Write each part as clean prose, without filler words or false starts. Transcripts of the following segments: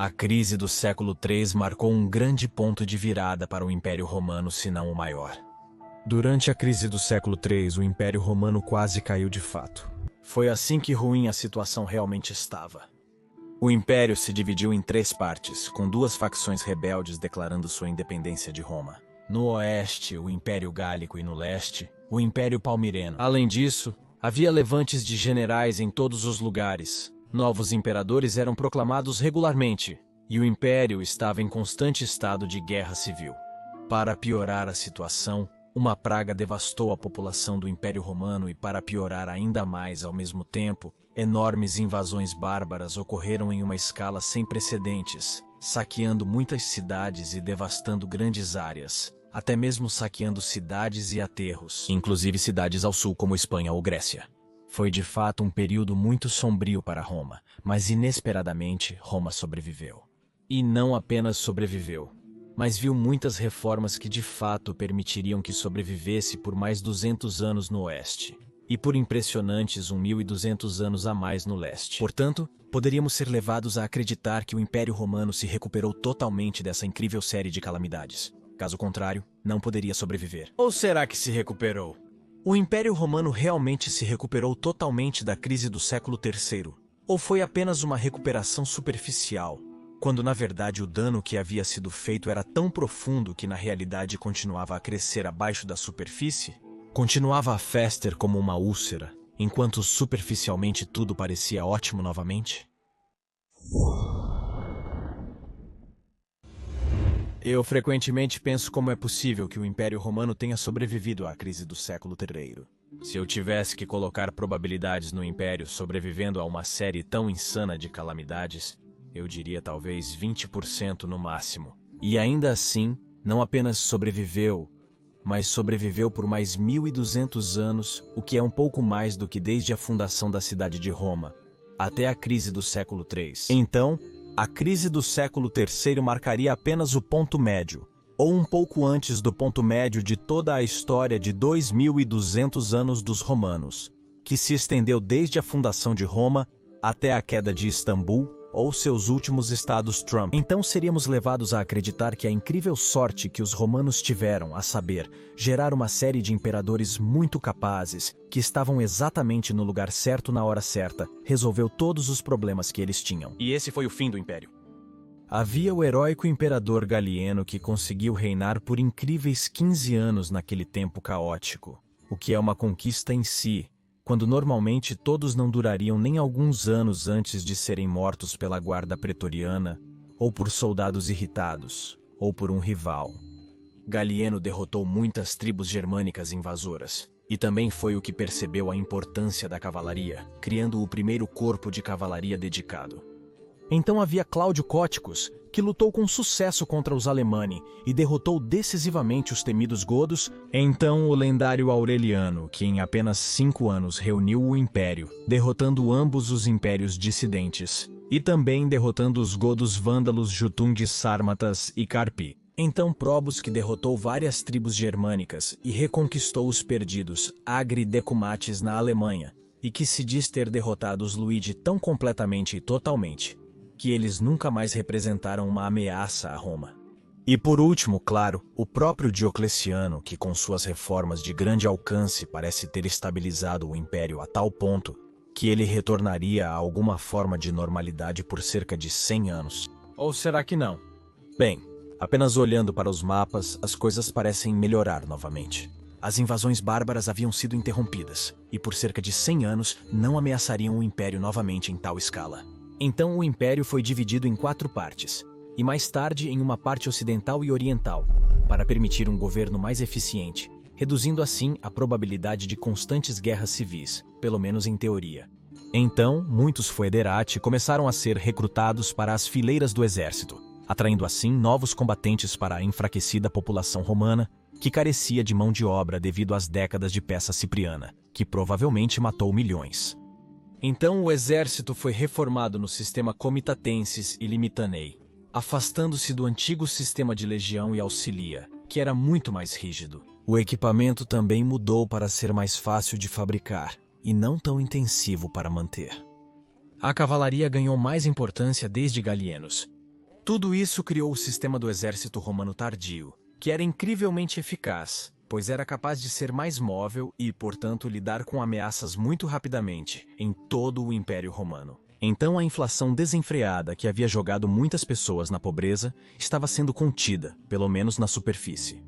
A crise do século III marcou um grande ponto de virada para o Império Romano, se não o maior. Durante a crise do século III, o Império Romano quase caiu de fato. Foi assim que ruim a situação realmente estava. O Império se dividiu em 3 partes, com 2 facções rebeldes declarando sua independência de Roma. No oeste, o Império Gálico, e no leste, o Império Palmireno. Além disso, havia levantes de generais em todos os lugares. Novos imperadores eram proclamados regularmente, e o Império estava em constante estado de guerra civil. Para piorar a situação, uma praga devastou a população do Império Romano e, para piorar ainda mais ao mesmo tempo, enormes invasões bárbaras ocorreram em uma escala sem precedentes, saqueando muitas cidades e devastando grandes áreas, até mesmo saqueando cidades e aterros, inclusive cidades ao sul como Espanha ou Grécia. Foi de fato um período muito sombrio para Roma, mas inesperadamente Roma sobreviveu. E não apenas sobreviveu, mas viu muitas reformas que de fato permitiriam que sobrevivesse por mais 200 anos no oeste, e por impressionantes 1.200 anos a mais no leste. Portanto, poderíamos ser levados a acreditar que o Império Romano se recuperou totalmente dessa incrível série de calamidades. Caso contrário, não poderia sobreviver. Ou será que se recuperou? O Império Romano realmente se recuperou totalmente da crise do século III? Ou foi apenas uma recuperação superficial, quando na verdade o dano que havia sido feito era tão profundo que na realidade continuava a crescer abaixo da superfície? Continuava a fester como uma úlcera, enquanto superficialmente tudo parecia ótimo novamente? Eu frequentemente penso como é possível que o Império Romano tenha sobrevivido à crise do século III. Se eu tivesse que colocar probabilidades no Império sobrevivendo a uma série tão insana de calamidades, eu diria talvez 20% no máximo. E ainda assim, não apenas sobreviveu, mas sobreviveu por mais 1.200 anos, o que é um pouco mais do que desde a fundação da cidade de Roma, até a crise do século III. Então, a crise do século III marcaria apenas o ponto médio, ou um pouco antes do ponto médio de toda a história de 2.200 anos dos romanos, que se estendeu desde a fundação de Roma até a queda de Istambul, ou seus últimos estados Trump. Então seríamos levados a acreditar que a incrível sorte que os romanos tiveram, a saber, gerar uma série de imperadores muito capazes, que estavam exatamente no lugar certo na hora certa, resolveu todos os problemas que eles tinham. E esse foi o fim do Império. Havia o heróico imperador Galieno que conseguiu reinar por incríveis 15 anos naquele tempo caótico, o que é uma conquista em si, quando normalmente todos não durariam nem alguns anos antes de serem mortos pela guarda pretoriana, ou por soldados irritados, ou por um rival. Galieno derrotou muitas tribos germânicas invasoras, e também foi o que percebeu a importância da cavalaria, criando o primeiro corpo de cavalaria dedicado. Então havia Cláudio Cóticos, que lutou com sucesso contra os Alemanni e derrotou decisivamente os temidos godos. Então o lendário Aureliano, que em apenas 5 anos reuniu o Império, derrotando ambos os impérios dissidentes, e também derrotando os godos vândalos Jutungi Sármatas e Carpi. Então Probus, que derrotou várias tribos germânicas e reconquistou os perdidos Agri e Decumates na Alemanha, e que se diz ter derrotado os Luigi tão completamente e totalmente que eles nunca mais representaram uma ameaça a Roma. E por último, claro, o próprio Diocleciano, que com suas reformas de grande alcance parece ter estabilizado o Império a tal ponto que ele retornaria a alguma forma de normalidade por cerca de 100 anos. Ou será que não? Bem, apenas olhando para os mapas, as coisas parecem melhorar novamente. As invasões bárbaras haviam sido interrompidas, e por cerca de 100 anos não ameaçariam o Império novamente em tal escala. Então o Império foi dividido em 4 partes, e mais tarde em uma parte ocidental e oriental, para permitir um governo mais eficiente, reduzindo assim a probabilidade de constantes guerras civis, pelo menos em teoria. Então, muitos foederati começaram a ser recrutados para as fileiras do exército, atraindo assim novos combatentes para a enfraquecida população romana, que carecia de mão de obra devido às décadas de peça cipriana, que provavelmente matou milhões. Então o exército foi reformado no sistema comitatensis e limitanei, afastando-se do antigo sistema de legião e auxilia, que era muito mais rígido. O equipamento também mudou para ser mais fácil de fabricar e não tão intensivo para manter. A cavalaria ganhou mais importância desde Galienos, Tudo isso criou o sistema do exército romano tardio, que era incrivelmente eficaz, pois era capaz de ser mais móvel e, portanto, lidar com ameaças muito rapidamente em todo o Império Romano. Então a inflação desenfreada que havia jogado muitas pessoas na pobreza estava sendo contida, pelo menos na superfície.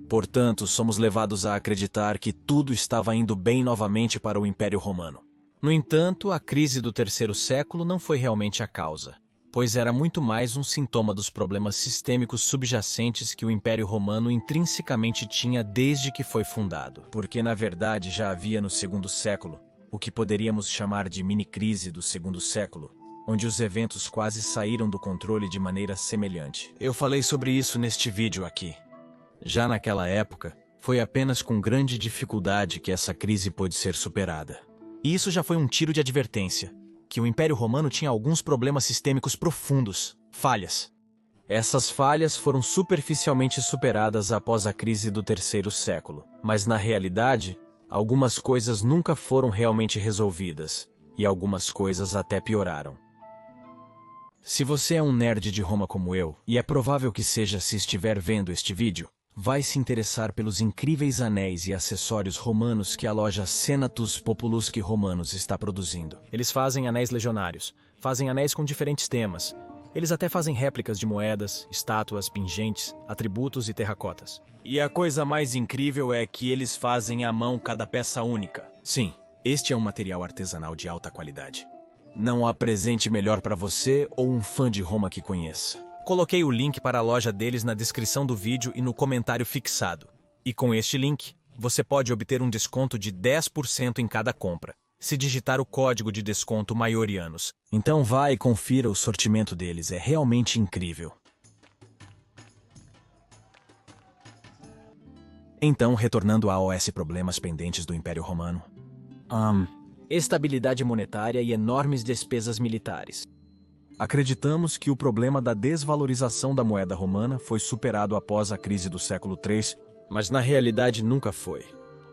Portanto, somos levados a acreditar que tudo estava indo bem novamente para o Império Romano. No entanto, a crise do terceiro século não foi realmente a causa, pois era muito mais um sintoma dos problemas sistêmicos subjacentes que o Império Romano intrinsecamente tinha desde que foi fundado. Porque, na verdade, já havia no segundo século o que poderíamos chamar de mini-crise do segundo século, onde os eventos quase saíram do controle de maneira semelhante. Eu falei sobre isso neste vídeo aqui. Já naquela época, foi apenas com grande dificuldade que essa crise pôde ser superada. E isso já foi um tiro de advertência, que o Império Romano tinha alguns problemas sistêmicos profundos, falhas. Essas falhas foram superficialmente superadas após a crise do terceiro século, mas na realidade, algumas coisas nunca foram realmente resolvidas, e algumas coisas até pioraram. Se você é um nerd de Roma como eu, e é provável que seja se estiver vendo este vídeo, vai se interessar pelos incríveis anéis e acessórios romanos que a loja Senatus Populusque Romanos está produzindo. Eles fazem anéis legionários, fazem anéis com diferentes temas. Eles até fazem réplicas de moedas, estátuas, pingentes, atributos e terracotas. E a coisa mais incrível é que eles fazem à mão cada peça única. Sim, este é um material artesanal de alta qualidade. Não há presente melhor para você ou um fã de Roma que conheça. Coloquei o link para a loja deles na descrição do vídeo e no comentário fixado. E com este link, você pode obter um desconto de 10% em cada compra, se digitar o código de desconto Maiorianos. Então vá e confira o sortimento deles, é realmente incrível. Então, retornando aos problemas pendentes do Império Romano. Estabilidade monetária e enormes despesas militares. Acreditamos que o problema da desvalorização da moeda romana foi superado após a crise do século III, mas na realidade nunca foi.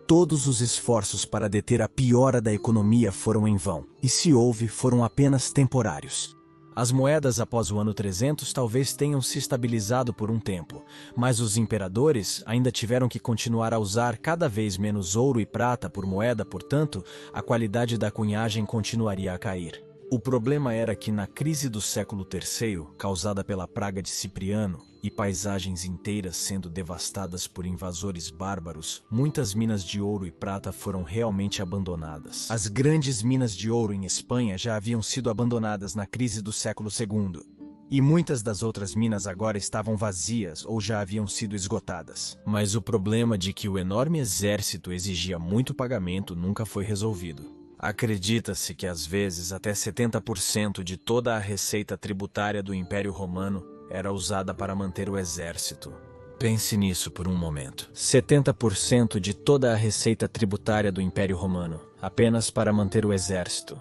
Todos os esforços para deter a piora da economia foram em vão, e se houve, foram apenas temporários. As moedas após o ano 300 talvez tenham se estabilizado por um tempo, mas os imperadores ainda tiveram que continuar a usar cada vez menos ouro e prata por moeda, portanto, a qualidade da cunhagem continuaria a cair. O problema era que na crise do século III, causada pela praga de Cipriano, e paisagens inteiras sendo devastadas por invasores bárbaros, muitas minas de ouro e prata foram realmente abandonadas. As grandes minas de ouro em Espanha já haviam sido abandonadas na crise do século II, e muitas das outras minas agora estavam vazias ou já haviam sido esgotadas. Mas o problema de que o enorme exército exigia muito pagamento nunca foi resolvido. Acredita-se que às vezes até 70% de toda a receita tributária do Império Romano era usada para manter o exército. Pense nisso por um momento. 70% de toda a receita tributária do Império Romano, apenas para manter o exército.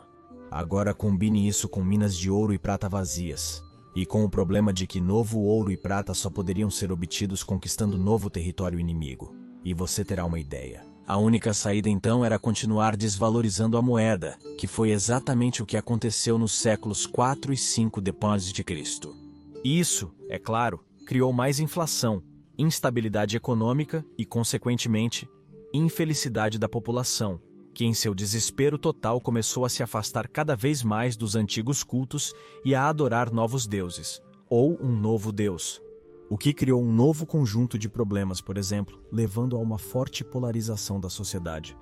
Agora combine isso com minas de ouro e prata vazias, e com o problema de que novo ouro e prata só poderiam ser obtidos conquistando novo território inimigo. E você terá uma ideia. A única saída então era continuar desvalorizando a moeda, que foi exatamente o que aconteceu nos séculos 4 e 5 depois de Cristo. Isso, é claro, criou mais inflação, instabilidade econômica e, consequentemente, infelicidade da população, que em seu desespero total começou a se afastar cada vez mais dos antigos cultos e a adorar novos deuses, ou um novo Deus. O que criou um novo conjunto de problemas, por exemplo, levando a uma forte polarização da sociedade.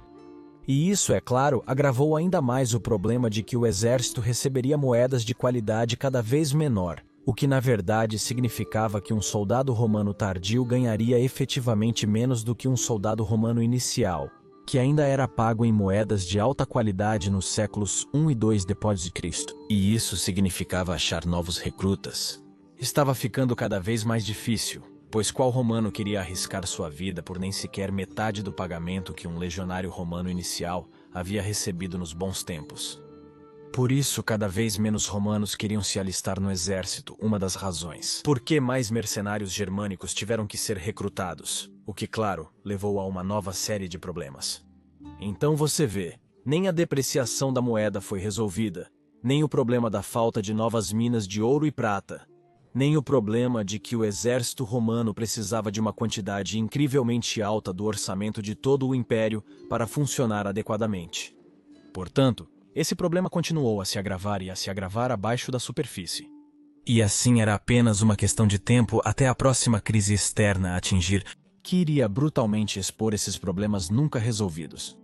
E isso, é claro, agravou ainda mais o problema de que o exército receberia moedas de qualidade cada vez menor, o que na verdade significava que um soldado romano tardio ganharia efetivamente menos do que um soldado romano inicial, que ainda era pago em moedas de alta qualidade nos séculos 1 e 2 depois de Cristo. E isso significava achar novos recrutas. Estava ficando cada vez mais difícil, pois qual romano queria arriscar sua vida por nem sequer metade do pagamento que um legionário romano inicial havia recebido nos bons tempos? Por isso, cada vez menos romanos queriam se alistar no exército, uma das razões. Por que mais mercenários germânicos tiveram que ser recrutados? O que, claro, levou a uma nova série de problemas. Então você vê, nem a depreciação da moeda foi resolvida, nem o problema da falta de novas minas de ouro e prata, nem o problema de que o exército romano precisava de uma quantidade incrivelmente alta do orçamento de todo o império para funcionar adequadamente. Portanto, esse problema continuou a se agravar e a se agravar abaixo da superfície. E assim era apenas uma questão de tempo até a próxima crise externa atingir, que iria brutalmente expor esses problemas nunca resolvidos.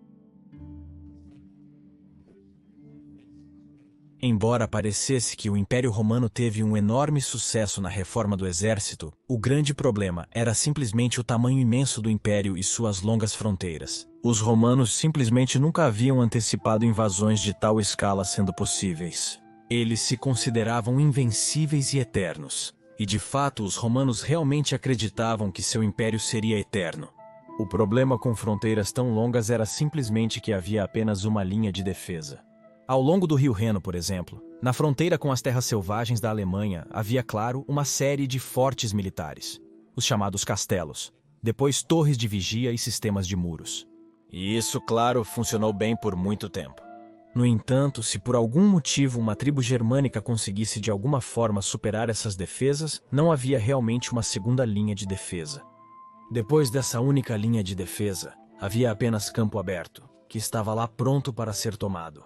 Embora parecesse que o Império Romano teve um enorme sucesso na reforma do exército, o grande problema era simplesmente o tamanho imenso do império e suas longas fronteiras. Os romanos simplesmente nunca haviam antecipado invasões de tal escala sendo possíveis. Eles se consideravam invencíveis e eternos. E de fato, os romanos realmente acreditavam que seu império seria eterno. O problema com fronteiras tão longas era simplesmente que havia apenas uma linha de defesa. Ao longo do rio Reno, por exemplo, na fronteira com as terras selvagens da Alemanha, havia, claro, uma série de fortes militares, os chamados castelos, depois torres de vigia e sistemas de muros. E isso, claro, funcionou bem por muito tempo. No entanto, se por algum motivo uma tribo germânica conseguisse de alguma forma superar essas defesas, não havia realmente uma segunda linha de defesa. Depois dessa única linha de defesa, havia apenas campo aberto, que estava lá pronto para ser tomado.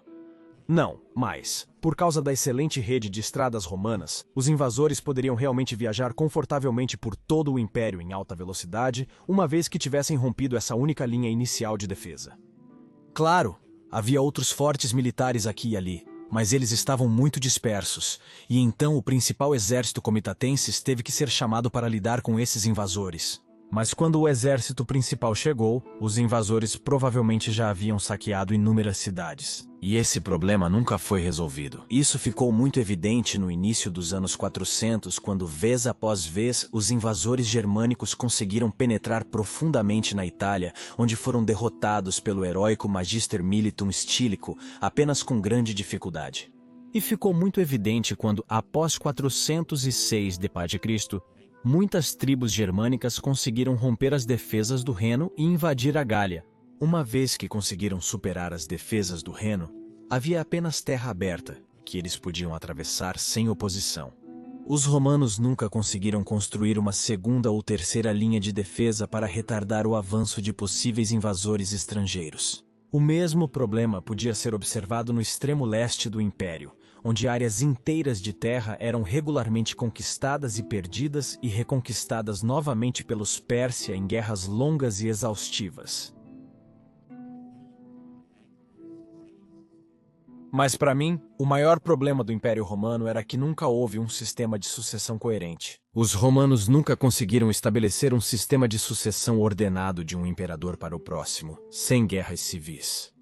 Não, mas, por causa da excelente rede de estradas romanas, os invasores poderiam realmente viajar confortavelmente por todo o império em alta velocidade, uma vez que tivessem rompido essa única linha inicial de defesa. Claro, havia outros fortes militares aqui e ali, mas eles estavam muito dispersos, e então o principal exército comitatenses teve que ser chamado para lidar com esses invasores. Mas quando o exército principal chegou, os invasores provavelmente já haviam saqueado inúmeras cidades. E esse problema nunca foi resolvido. Isso ficou muito evidente no início dos anos 400, quando vez após vez os invasores germânicos conseguiram penetrar profundamente na Itália, onde foram derrotados pelo heróico Magister Militum Stílico, apenas com grande dificuldade. E ficou muito evidente quando, após 406 d.C., muitas tribos germânicas conseguiram romper as defesas do Reno e invadir a Gália. Uma vez que conseguiram superar as defesas do Reno, havia apenas terra aberta, que eles podiam atravessar sem oposição. Os romanos nunca conseguiram construir uma segunda ou terceira linha de defesa para retardar o avanço de possíveis invasores estrangeiros. O mesmo problema podia ser observado no extremo leste do Império, onde áreas inteiras de terra eram regularmente conquistadas e perdidas e reconquistadas novamente pelos Pérsia em guerras longas e exaustivas. Mas para mim, o maior problema do Império Romano era que nunca houve um sistema de sucessão coerente. Os romanos nunca conseguiram estabelecer um sistema de sucessão ordenado de um imperador para o próximo, sem guerras civis.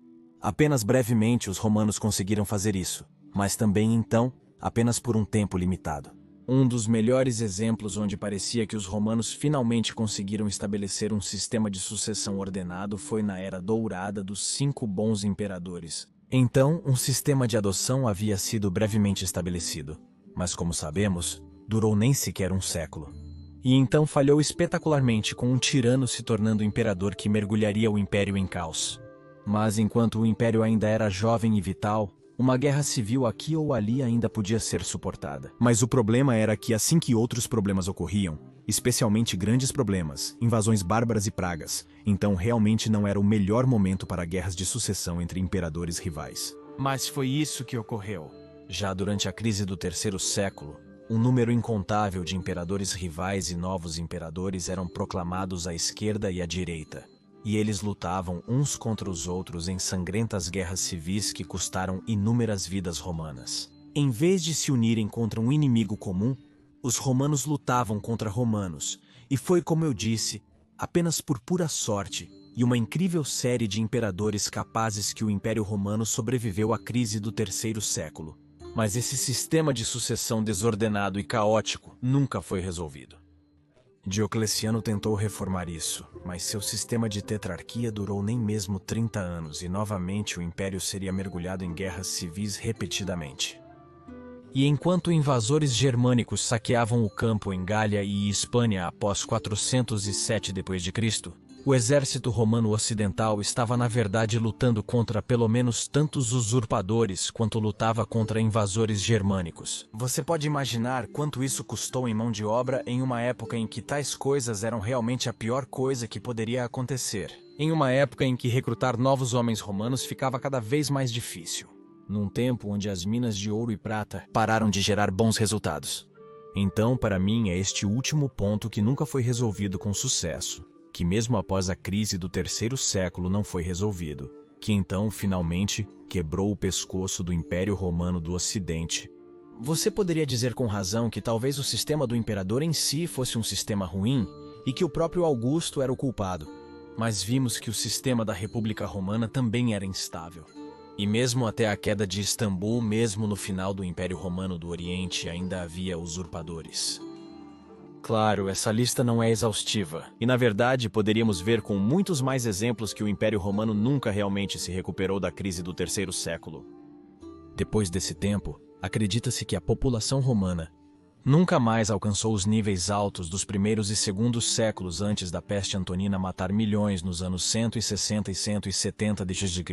Apenas brevemente os romanos conseguiram fazer isso, mas também então, apenas por um tempo limitado. Um dos melhores exemplos onde parecia que os romanos finalmente conseguiram estabelecer um sistema de sucessão ordenado foi na Era Dourada dos 5 bons imperadores. Então, um sistema de adoção havia sido brevemente estabelecido, mas como sabemos, durou nem sequer um século. E então falhou espetacularmente, com um tirano se tornando imperador que mergulharia o império em caos. Mas enquanto o império ainda era jovem e vital, uma guerra civil aqui ou ali ainda podia ser suportada. Mas o problema era que assim que outros problemas ocorriam, especialmente grandes problemas, invasões bárbaras e pragas, então realmente não era o melhor momento para guerras de sucessão entre imperadores rivais. Mas foi isso que ocorreu. Já durante a crise do terceiro século, um número incontável de imperadores rivais e novos imperadores eram proclamados à esquerda e à direita. E eles lutavam uns contra os outros em sangrentas guerras civis que custaram inúmeras vidas romanas. Em vez de se unirem contra um inimigo comum, os romanos lutavam contra romanos, e foi como eu disse, apenas por pura sorte e uma incrível série de imperadores capazes que o Império Romano sobreviveu à crise do terceiro século. Mas esse sistema de sucessão desordenado e caótico nunca foi resolvido. Diocleciano tentou reformar isso, mas seu sistema de tetrarquia durou nem mesmo 30 anos e novamente o império seria mergulhado em guerras civis repetidamente. E enquanto invasores germânicos saqueavam o campo em Gália e Hispânia após 407 d.C., O exército romano ocidental estava na verdade lutando contra pelo menos tantos usurpadores quanto lutava contra invasores germânicos. Você pode imaginar quanto isso custou em mão de obra em uma época em que tais coisas eram realmente a pior coisa que poderia acontecer. Em uma época em que recrutar novos homens romanos ficava cada vez mais difícil. Num tempo onde as minas de ouro e prata pararam de gerar bons resultados. Então, para mim, é este último ponto que nunca foi resolvido com sucesso, que mesmo após a crise do terceiro século não foi resolvido, que então, finalmente, quebrou o pescoço do Império Romano do Ocidente. Você poderia dizer com razão que talvez o sistema do imperador em si fosse um sistema ruim e que o próprio Augusto era o culpado, mas vimos que o sistema da República Romana também era instável. E mesmo até a queda de Istambul, mesmo no final do Império Romano do Oriente, ainda havia usurpadores. Claro, essa lista não é exaustiva, e na verdade poderíamos ver com muitos mais exemplos que o Império Romano nunca realmente se recuperou da crise do terceiro século. Depois desse tempo, acredita-se que a população romana nunca mais alcançou os níveis altos dos primeiros e segundos séculos antes da peste antonina matar milhões nos anos 160 e 170 d.C.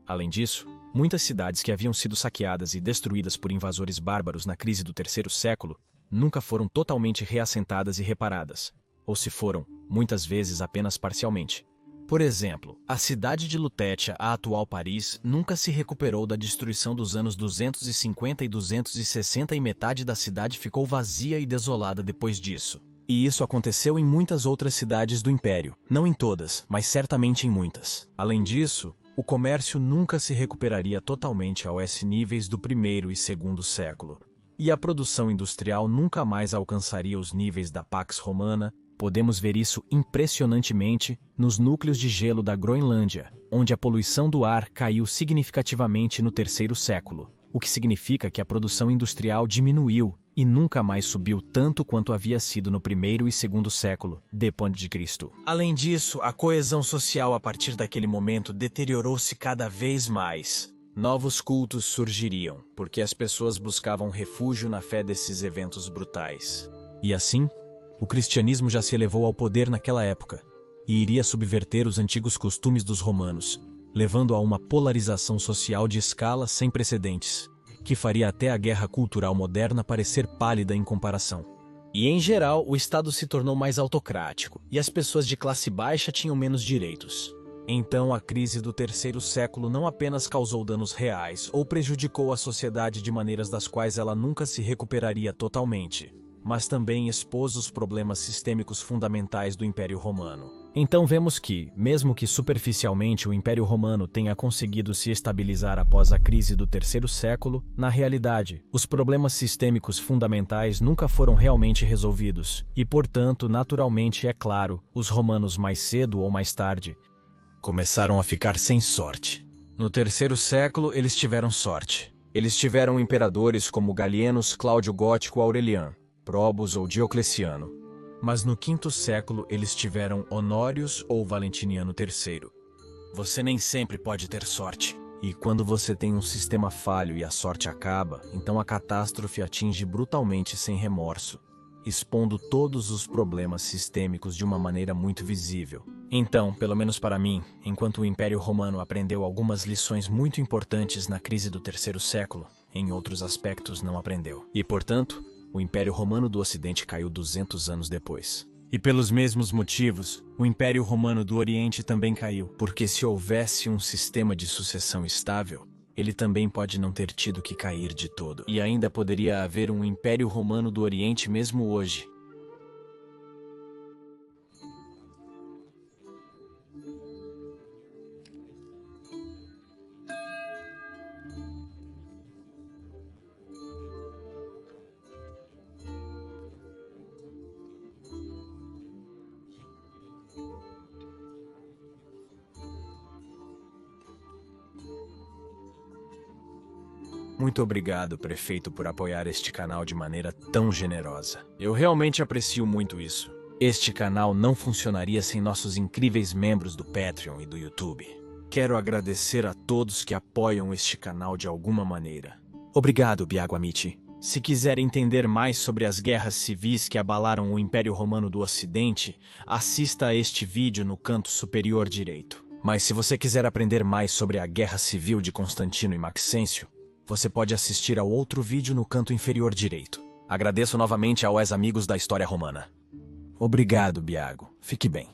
Além disso, muitas cidades que haviam sido saqueadas e destruídas por invasores bárbaros na crise do terceiro século nunca foram totalmente reassentadas e reparadas, ou se foram, muitas vezes apenas parcialmente. Por exemplo, a cidade de Lutetia, a atual Paris, nunca se recuperou da destruição dos anos 250 e 260 e metade da cidade ficou vazia e desolada depois disso. E isso aconteceu em muitas outras cidades do Império, não em todas, mas certamente em muitas. Além disso, o comércio nunca se recuperaria totalmente aos níveis do primeiro e segundo século. E a produção industrial nunca mais alcançaria os níveis da Pax Romana. Podemos ver isso impressionantemente nos núcleos de gelo da Groenlândia, onde a poluição do ar caiu significativamente no terceiro século, o que significa que a produção industrial diminuiu e nunca mais subiu tanto quanto havia sido no primeiro e segundo século, depois de Cristo. Além disso, a coesão social a partir daquele momento deteriorou-se cada vez mais. Novos cultos surgiriam, porque as pessoas buscavam refúgio na fé desses eventos brutais. E assim, o cristianismo já se elevou ao poder naquela época, e iria subverter os antigos costumes dos romanos, levando a uma polarização social de escala sem precedentes, que faria até a guerra cultural moderna parecer pálida em comparação. E em geral, o Estado se tornou mais autocrático, e as pessoas de classe baixa tinham menos direitos. Então a crise do terceiro século não apenas causou danos reais ou prejudicou a sociedade de maneiras das quais ela nunca se recuperaria totalmente, mas também expôs os problemas sistêmicos fundamentais do Império Romano. Então vemos que, mesmo que superficialmente o Império Romano tenha conseguido se estabilizar após a crise do terceiro século, na realidade, os problemas sistêmicos fundamentais nunca foram realmente resolvidos, e portanto, naturalmente, é claro, os romanos mais cedo ou mais tarde começaram a ficar sem sorte. No terceiro século, eles tiveram sorte. Eles tiveram imperadores como Galienos, Cláudio Gótico, Aureliano, Probus ou Diocleciano. Mas no quinto século eles tiveram Honórios ou Valentiniano III. Você nem sempre pode ter sorte. E quando você tem um sistema falho e a sorte acaba, então a catástrofe atinge brutalmente sem remorso, expondo todos os problemas sistêmicos de uma maneira muito visível. Então, pelo menos para mim, enquanto o Império Romano aprendeu algumas lições muito importantes na crise do terceiro século, em outros aspectos não aprendeu. E, portanto, o Império Romano do Ocidente caiu 200 anos depois. E pelos mesmos motivos, o Império Romano do Oriente também caiu, porque se houvesse um sistema de sucessão estável, ele também pode não ter tido que cair de todo. E ainda poderia haver um Império Romano do Oriente mesmo hoje. Muito obrigado, prefeito, por apoiar este canal de maneira tão generosa. Eu realmente aprecio muito isso. Este canal não funcionaria sem nossos incríveis membros do Patreon e do YouTube. Quero agradecer a todos que apoiam este canal de alguma maneira. Obrigado, Biago Amici. Se quiser entender mais sobre as guerras civis que abalaram o Império Romano do Ocidente, assista a este vídeo no canto superior direito. Mas se você quiser aprender mais sobre a Guerra Civil de Constantino e Maxêncio, você pode assistir ao outro vídeo no canto inferior direito. Agradeço novamente aos amigos da História Romana. Obrigado, Biago. Fique bem.